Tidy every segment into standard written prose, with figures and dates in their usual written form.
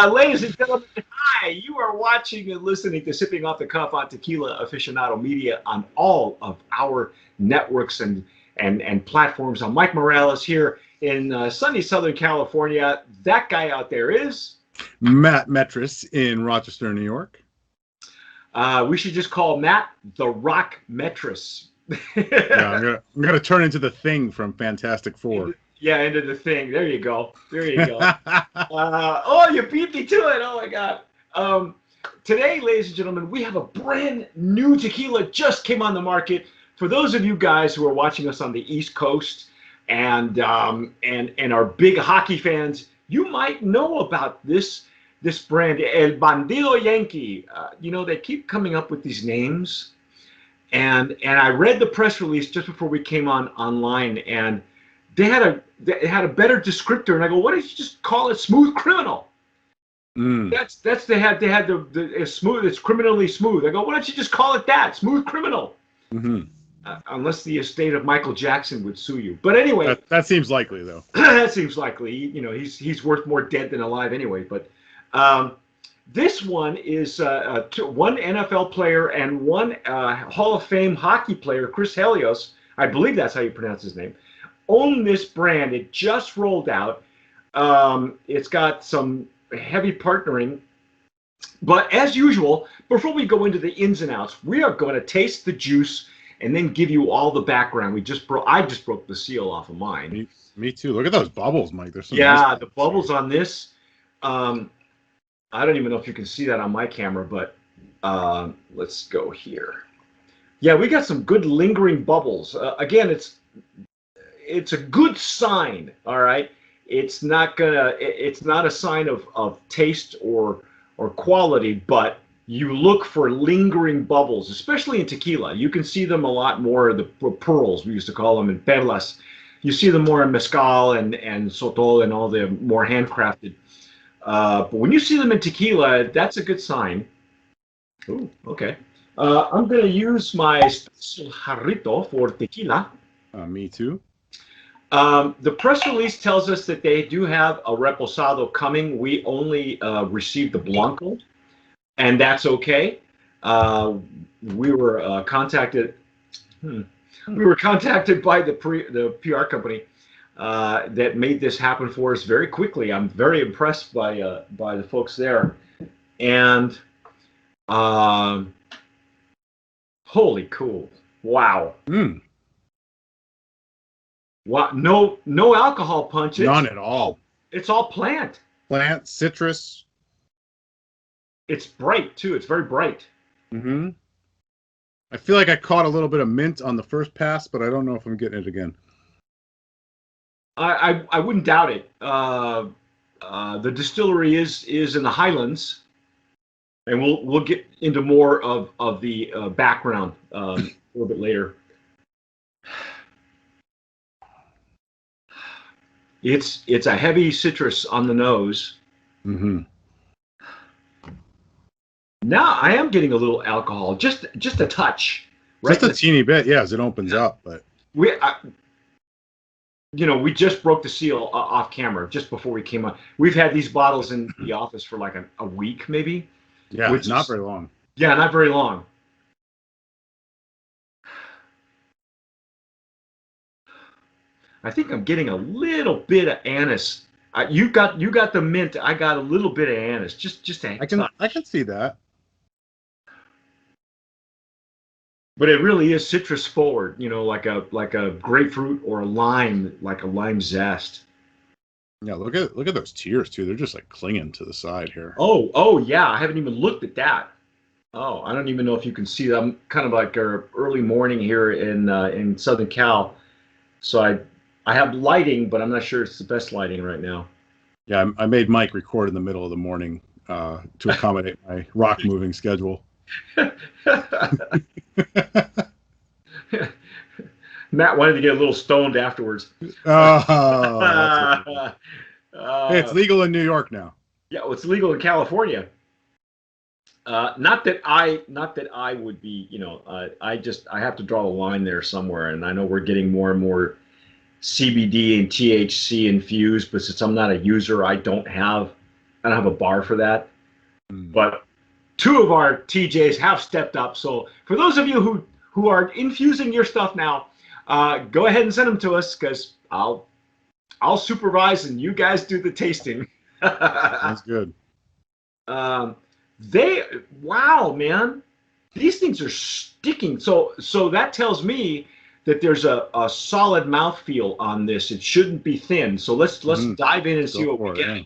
Ladies and gentlemen, hi. You are watching and listening to Sipping Off the Cuff on Tequila Aficionado Media on all of our networks and platforms. I'm Mike Morales here in sunny Southern California. That guy out there is Matt Metris in Rochester, New York. We should just call Matt the Rock Metris. Yeah, I'm gonna turn into the Thing from Fantastic Four. Yeah, into the Thing. There you go. There you go. Oh, you beat me to it. Oh my God. Today, ladies and gentlemen, we have a brand new tequila just came on the market. For those of you guys who are watching us on the East Coast and are big hockey fans, you might know about this brand, El Bandido Yankee. They keep coming up with these names, and I read the press release just before we came online, and they had a better descriptor, and I go, why don't you just call it Smooth Criminal? They had the smooth. It's criminally smooth. I go, why don't you just call it that, Smooth Criminal? Mm-hmm. Unless the estate of Michael Jackson would sue you. But anyway, that seems likely, though. That seems likely. He's worth more dead than alive anyway. But this one is one NFL player and one Hall of Fame hockey player, Chris Helios, I believe that's how you pronounce his name, own this brand. It just rolled out. It's got some heavy partnering. But as usual, before we go into the ins and outs, we are going to taste the juice and then give you all the background. I just broke the seal off of mine. Me too. Look at those bubbles, Mike. There's some nice the bubbles on this. I don't even know if you can see that on my camera, but let's go here. Yeah, we got some good lingering bubbles. Again, it's a good sign. All right, it's not a sign of taste or quality, but you look for lingering bubbles, especially in tequila. You can see them a lot more, the pearls, we used to call them, in perlas. You see them more in mezcal and sotol and all the more handcrafted. But when you see them in tequila, that's a good sign. Ooh, okay. I'm going to use my special jarrito for tequila. Me too. The press release tells us that they do have a reposado coming. We only received the Blanco, and that's okay. We were contacted. We were contacted by the PR company that made this happen for us very quickly. I'm very impressed by the folks there, and holy cool! Wow. Wow. No alcohol punch. None at all. It's all plant. Plant, citrus. It's bright too. It's very bright. Mm-hmm. I feel like I caught a little bit of mint on the first pass, but I don't know if I'm getting it again. I wouldn't doubt it. The distillery is in the Highlands, and we'll get into more of the background a little bit later. It's a heavy citrus on the nose. Mm-hmm. Now I am getting a little alcohol, just a touch, right? Just a teeny bit, yeah, as it opens up. But we just broke the seal off camera just before we came on. We've had these bottles in the office for like a week, maybe. Yeah, not very long. Yeah, not very long. I think I'm getting a little bit of anise. You got the mint. I got a little bit of anise. Just a touch. I can see that. But it really is citrus forward, like a grapefruit or a lime, like a lime zest. Yeah, look at those tears too. They're just like clinging to the side here. Oh yeah, I haven't even looked at that. Oh, I don't even know if you can see that. I'm kind of like early morning here in Southern Cal, so I have lighting, but I'm not sure it's the best lighting right now. Yeah, I made Mike record in the middle of the morning to accommodate my rock moving schedule. Matt wanted to get a little stoned afterwards. Hey, it's legal in New York now. Yeah, well, it's legal in California. Not that I would be, I have to draw a line there somewhere, and I know we're getting more and more CBD and THC infused, but since I'm not a user, I don't have a bar for that. But two of our TJs have stepped up. So for those of you who are infusing your stuff now, go ahead and send them to us because I'll supervise and you guys do the tasting. Sounds good. Wow, man, these things are sticking. So that tells me that there's a solid mouthfeel on this. It shouldn't be thin. So let's dive in and see what we get. Yeah.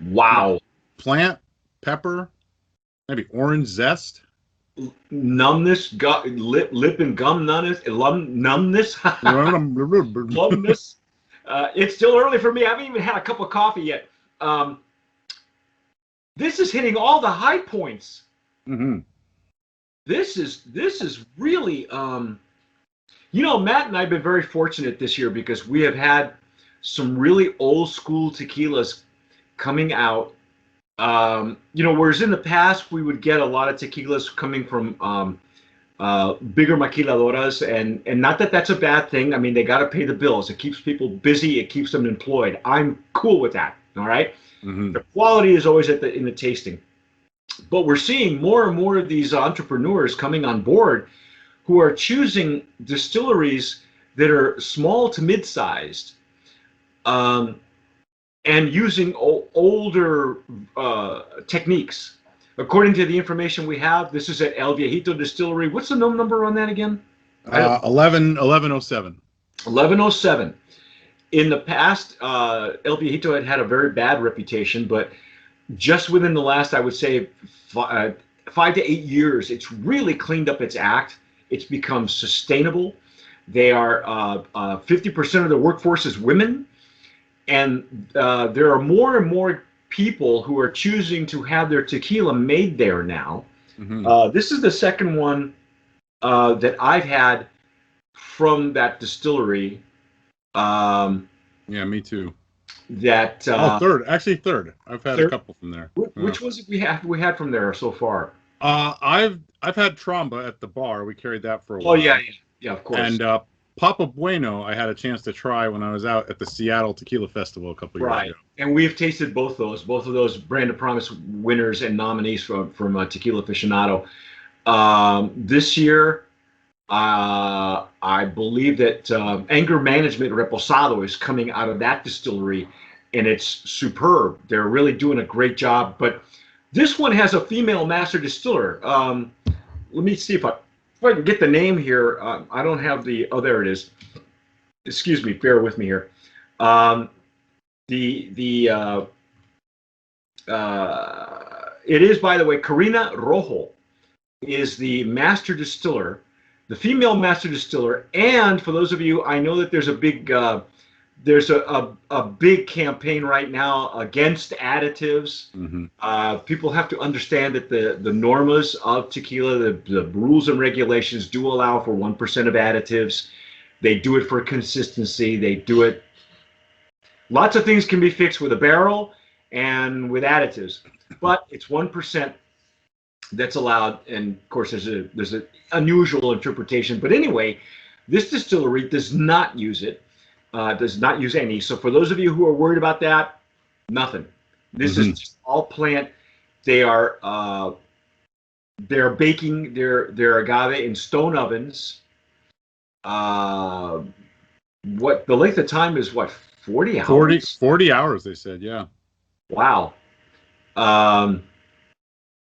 Wow. Plant, pepper, maybe orange zest. Numbness, lip and gum numbness. Numbness. It's still early for me. I haven't even had a cup of coffee yet. This is hitting all the high points. This is really, Matt and I have been very fortunate this year because we have had some really old school tequilas coming out. Whereas in the past we would get a lot of tequilas coming from bigger maquiladoras, and not that that's a bad thing. I mean, they got to pay the bills. It keeps people busy. It keeps them employed. I'm cool with that. All right. The quality is always in the tasting, but we're seeing more and more of these entrepreneurs coming on board who are choosing distilleries that are small to mid-sized, and using older techniques. According to the information we have, this is at El Viejito Distillery. What's the number on that again? 1107. 1107. In the past, El Viejito had a very bad reputation, but just within the last, I would say, 5 to 8 years, it's really cleaned up its act. It's become sustainable. They are 50% of the workforce is women, and there are more and more people who are choosing to have their tequila made there now. This is the second one that I've had from that distillery. Yeah, me too. That third. Actually, third. I've had a couple from there. Which was it we had from there so far? I've had Tromba at the bar. We carried that for a while. Oh yeah, of course. And Papa Bueno, I had a chance to try when I was out at the Seattle Tequila Festival a couple years ago. And we've tasted both of those Brand of Promise winners and nominees from Tequila Aficionado. This year, I believe that Anger Management Reposado is coming out of that distillery, and it's superb. They're really doing a great job. But this one has a female master distiller. Let me see if I can get the name here. I don't have the. Oh, there it is. Excuse me. Bear with me here. It is, by the way, Karina Rojo is the master distiller, the female master distiller. And for those of you, I know that there's a big big campaign right now against additives. People have to understand that the normas of tequila, the rules and regulations do allow for 1% of additives. They do it for consistency. They do it. Lots of things can be fixed with a barrel and with additives, but it's 1% that's allowed. And of course, there's an unusual interpretation. But anyway, this distillery does not use it. Does not use any. So for those of you who are worried about that, nothing. This is just all plant. They're baking their agave in stone ovens. What the length of time is? What, 40 hours? 40 hours, they said. Yeah. Wow.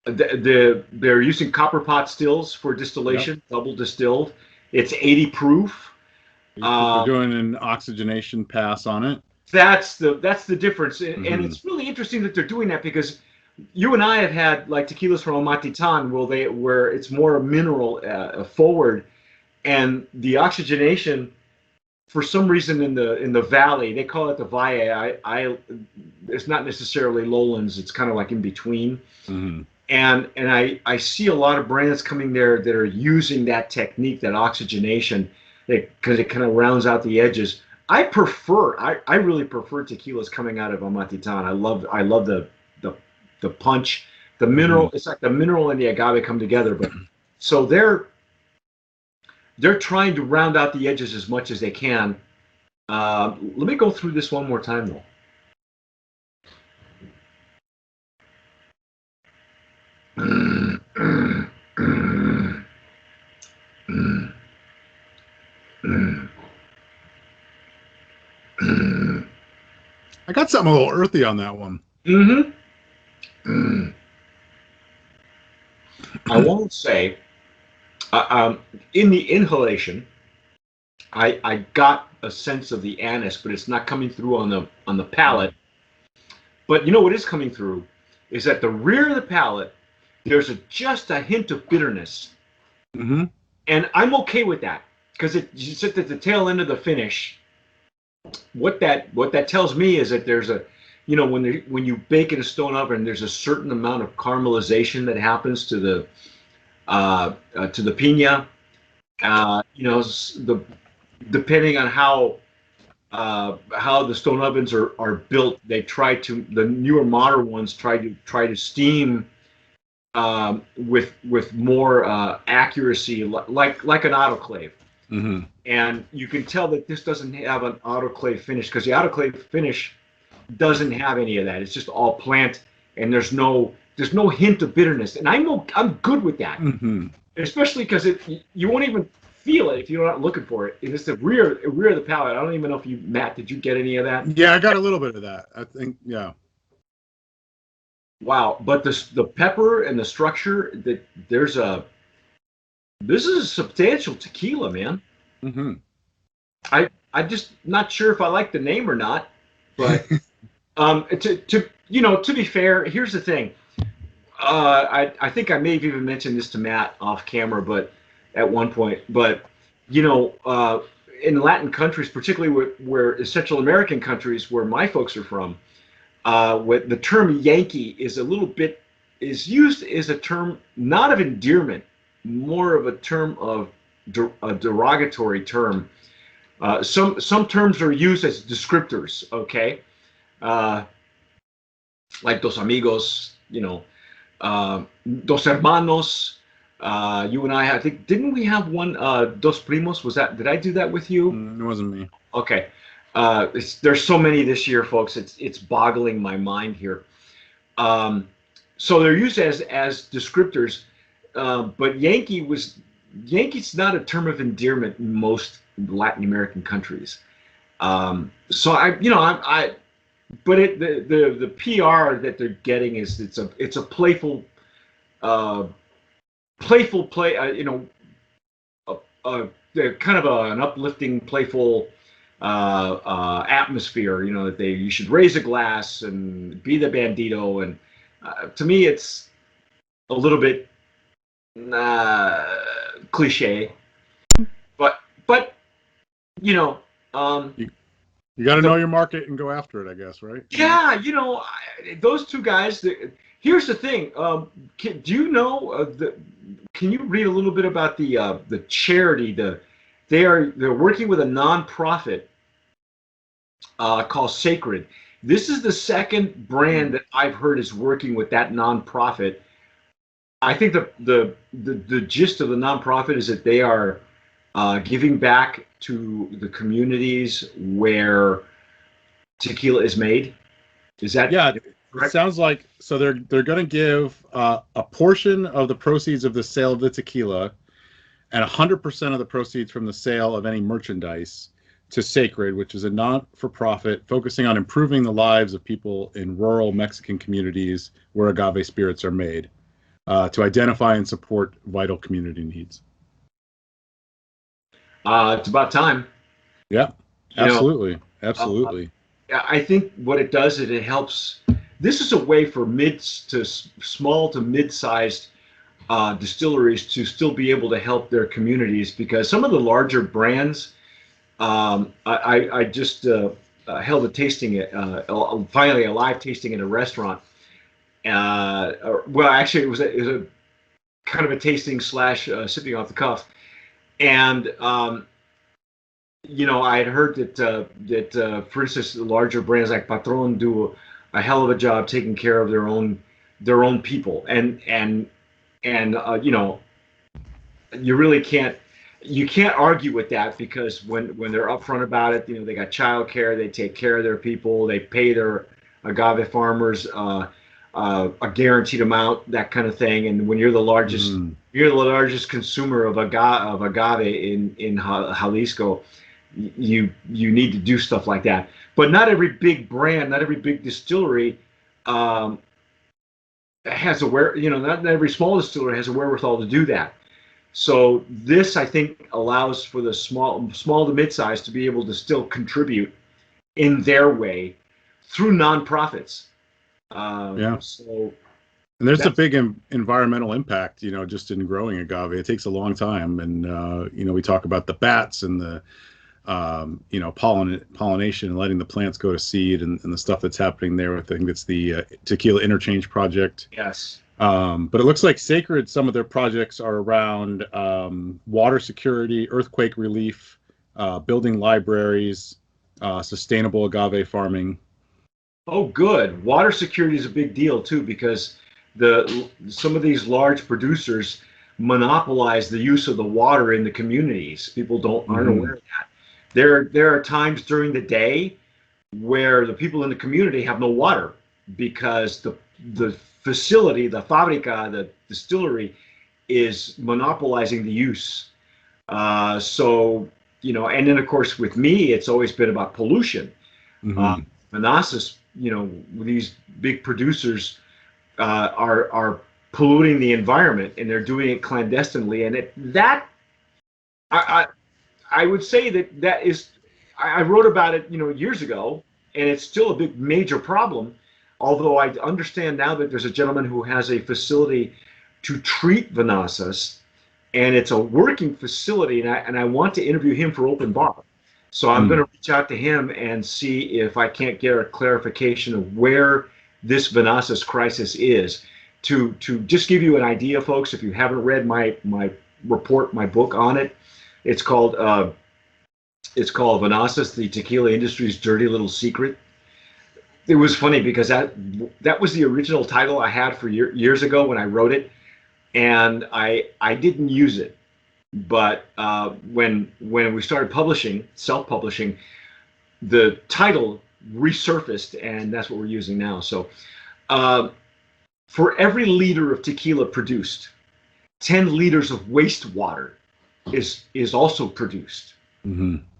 They're using copper pot stills for distillation, double distilled. It's 80 proof. They're doing an oxygenation pass on it. That's the difference, and it's really interesting that they're doing that because you and I have had like tequilas from Amatitan where it's more mineral forward, and the oxygenation for some reason in the valley, they call it the valle. It's not necessarily lowlands. It's kind of like in between. and I see a lot of brands coming there that are using that technique, that oxygenation, because it kind of rounds out the edges. I really prefer tequilas coming out of Amatitan. I love the the punch, the mineral. Mm-hmm. It's like the mineral and the agave come together. But so they're trying to round out the edges as much as they can. Let me go through this one more time though. I got something a little earthy on that one. Mm-hmm. I won't say. In the inhalation, I got a sense of the anise, but it's not coming through on the palate. But you know what is coming through is at the rear of the palate, there's just a hint of bitterness, Mm-hmm. and I'm okay with that because you sit at the tail end of the finish. What that tells me is that there's a, when you bake in a stone oven, there's a certain amount of caramelization that happens to the piña. The depending on how the stone ovens are built, the newer modern ones try to steam with more accuracy, like an autoclave. Mm-hmm. And you can tell that this doesn't have an autoclave finish because the autoclave finish doesn't have any of that. It's just all plant, and there's no hint of bitterness, and I'm good with that, Mm-hmm. especially because you won't even feel it if you're not looking for it. It's the rear of the palate. I don't even know if Matt, did you get any of that? Yeah, I got a little bit of that. I think, yeah. Wow, but the pepper and the structure, that this is a substantial tequila, man. Mm-hmm. I'm just not sure if I like the name or not, but to be fair, here's the thing. I think I may have even mentioned this to Matt off camera, but at one point, but in Latin countries, particularly where Central American countries where my folks are from, with the term Yankee is used as a term not of endearment, more of a term of a derogatory term. Some terms are used as descriptors, okay, uh, like dos amigos, dos hermanos. You and I think, didn't we have one, dos primos? Did I do that with you? It wasn't me. Okay. There's so many this year, folks. It's boggling my mind here. So they're used as descriptors, but Yankee's not a term of endearment in most Latin American countries. So but the PR that they're getting is it's a playful play, kind of an uplifting, playful atmosphere. That you should raise a glass and be the Bandido, and to me, it's a little bit cliche, but You got to know your market and go after it, I guess, right? yeah, those two guys. Here's the thing. Do you know Can you read a little bit about the charity? They're working with a nonprofit called Sacred. This is the second brand that I've heard is working with that nonprofit. I think the gist of the nonprofit is that they are giving back to the communities where tequila is made. Is that correct? Correct? It sounds like so they're going to give a portion of the proceeds of the sale of the tequila and 100% of the proceeds from the sale of any merchandise to Sacred, which is a not-for-profit focusing on improving the lives of people in rural Mexican communities where agave spirits are made, to identify and support vital community needs. It's about time. Yeah, absolutely. Absolutely. I think what it does is it helps. This is a way for small to mid-sized distilleries to still be able to help their communities, because some of the larger brands, I just held a tasting, finally a live tasting at a restaurant, Well, actually, it was a kind of a tasting slash sipping off the cuff, and I had heard that for instance, the larger brands like Patron do a hell of a job taking care of their own people, and you really can't argue with that because when they're upfront about it, they got childcare, they take care of their people, they pay their agave farmers a guaranteed amount, that kind of thing. And when you're the largest consumer of agave in Jalisco, you need to do stuff like that. But not every big brand, not every big distillery um, not every small distillery has a wherewithal to do that. So this, I think, allows for the small to mid-size to be able to still contribute in their way through nonprofits. Yeah. So And there's a that's big environmental impact, just in growing agave. It takes a long time. And, we talk about the bats and the, pollination and letting the plants go to seed and the stuff that's happening there. I think it's the Tequila Interchange Project. yes. But it looks like Sacred, some of their projects are around water security, earthquake relief, building libraries, sustainable agave farming. Oh, good. Water security is a big deal too because some of these large producers monopolize the use of the water in the communities. People aren't aware of that. There are times during the day where the people in the community have no water because the facility, the fabrica, the distillery, is monopolizing the use. And then of course with me, it's always been about pollution. Manassas, these big producers are polluting the environment, and they're doing it clandestinely. And I would say that is, I wrote about it, years ago, and it's still a big major problem. Although I understand now that there's a gentleman who has a facility to treat Manassas, and it's a working facility, and I want to interview him for Open Bar. So I'm going to reach out to him and see if I can't get a clarification of where this Manassas crisis is. To just give you an idea, folks, if you haven't read my report, my book on it, it's called Manassas, the Tequila Industry's Dirty Little Secret. It was funny because that was the original title I had for years ago when I wrote it, and I didn't use it. But when we started self-publishing, the title resurfaced, and that's what we're using now. So for every liter of tequila produced, 10 liters of wastewater is also produced.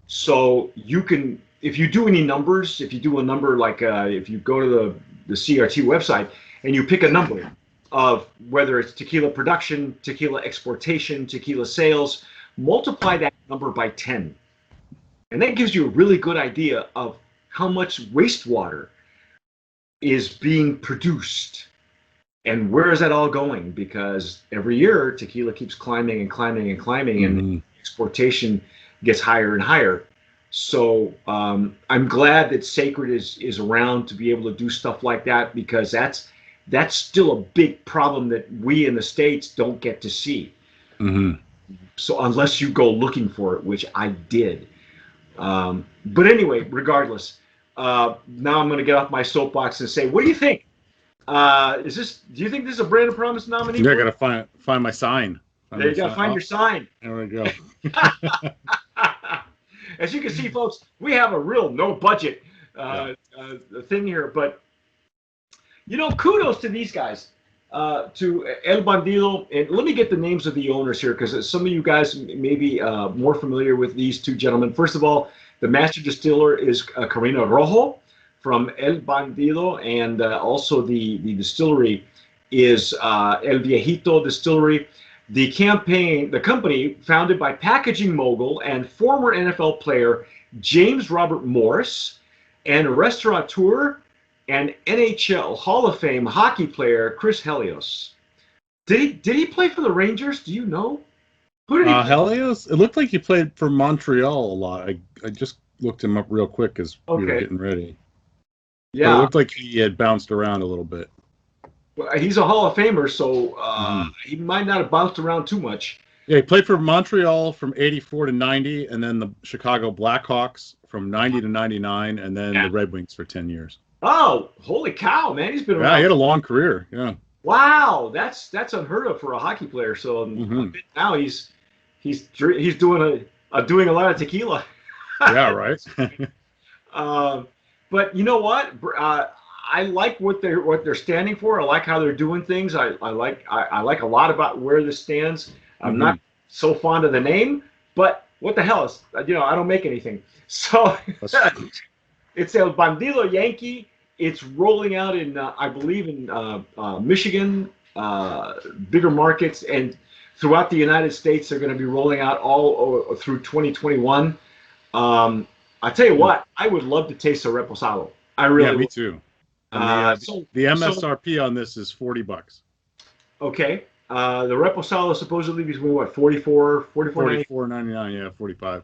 So you can, if you do any numbers, if you do a number like if you go to the CRT website and you pick a number of whether it's tequila production, tequila exportation, tequila sales, multiply that number by 10. And that gives you a really good idea of how much wastewater is being produced and where is that all going? Because every year tequila keeps climbing and climbing and climbing, and exportation gets higher and higher. So I'm glad that Sacred is around to be able to do stuff like that, because that's still a big problem that we in the States don't get to see. So unless you go looking for it, which I did. But anyway, regardless, now I'm going to get off my soapbox and say, what do you think? Do you think this is a Brand of Promise nominee? Yeah, I got to find my sign. There you go. Find your sign. There we go. As you can see, folks, we have a real no budget thing here, but kudos to these guys, to El Bandido, and let me get the names of the owners here, because some of you guys may be more familiar with these two gentlemen. First of all, the master distiller is Carina Rojo from El Bandido, and also the distillery is El Viejito Distillery. The company, founded by packaging mogul and former NFL player James Robert Morris, and restaurateur and NHL Hall of Fame hockey player Chris Helios. Did he play for the Rangers? Do you know? Who did he play? Helios? It looked like he played for Montreal a lot. I just looked him up real quick as we were getting ready. Yeah. But it looked like he had bounced around a little bit. He's a Hall of Famer, so Mhm. he might not have bounced around too much. Yeah, he played for Montreal from 84 to 90, and then the Chicago Blackhawks from 90 to 99, and then Yeah. the Red Wings for 10 years. Oh, holy cow, man! He's been Yeah, he around. had a long career. Yeah. Wow, that's unheard of for a hockey player. So I Hmm. bet now he's doing a lot of tequila. Yeah, right. Um, but you know what? I like what they're standing for. I like how they're doing things. I like a lot about where this stands. I'm Hmm. not so fond of the name, but what the hell is I don't make anything. So it's El Bandido Yankee. It's rolling out in I believe in Michigan, bigger markets, and throughout the United States. They're going to be rolling out all through 2021. I tell you what, I would love to taste a reposado. I Yeah, really me would. too. And the uh, the So MSRP on this is $40. okay. The reposado is supposedly between what 44.90, 44.99. Yeah, 45.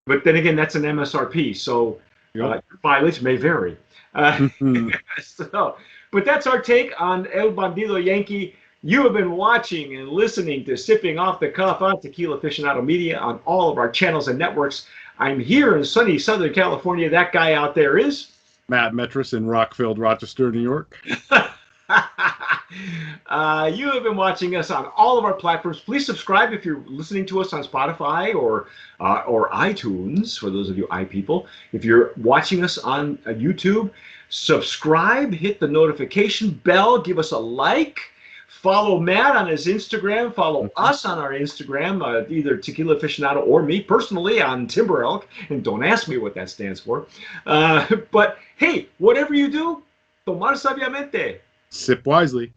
but then again, that's an MSRP, so Yep. your mileage may vary. Uh, Mhm. so, but that's our take on El Bandido Yankee. You have been watching and listening to Sipping Off the Cuff on Tequila Aficionado Media on all of our channels and networks. I'm here in sunny Southern California. That guy out there is Matt Metris in Rockville, Rochester, New York. You have been watching us on all of our platforms. Please subscribe if you're listening to us on Spotify or iTunes. For those of you people, if you're watching us on YouTube, subscribe, hit the notification bell, give us a like. Follow Matt on his Instagram. Follow Mhm. us on our Instagram, either Tequila Aficionado or me personally on Timber Elk. And don't ask me what that stands for. But hey, whatever you do, tomar sabiamente. Sip wisely.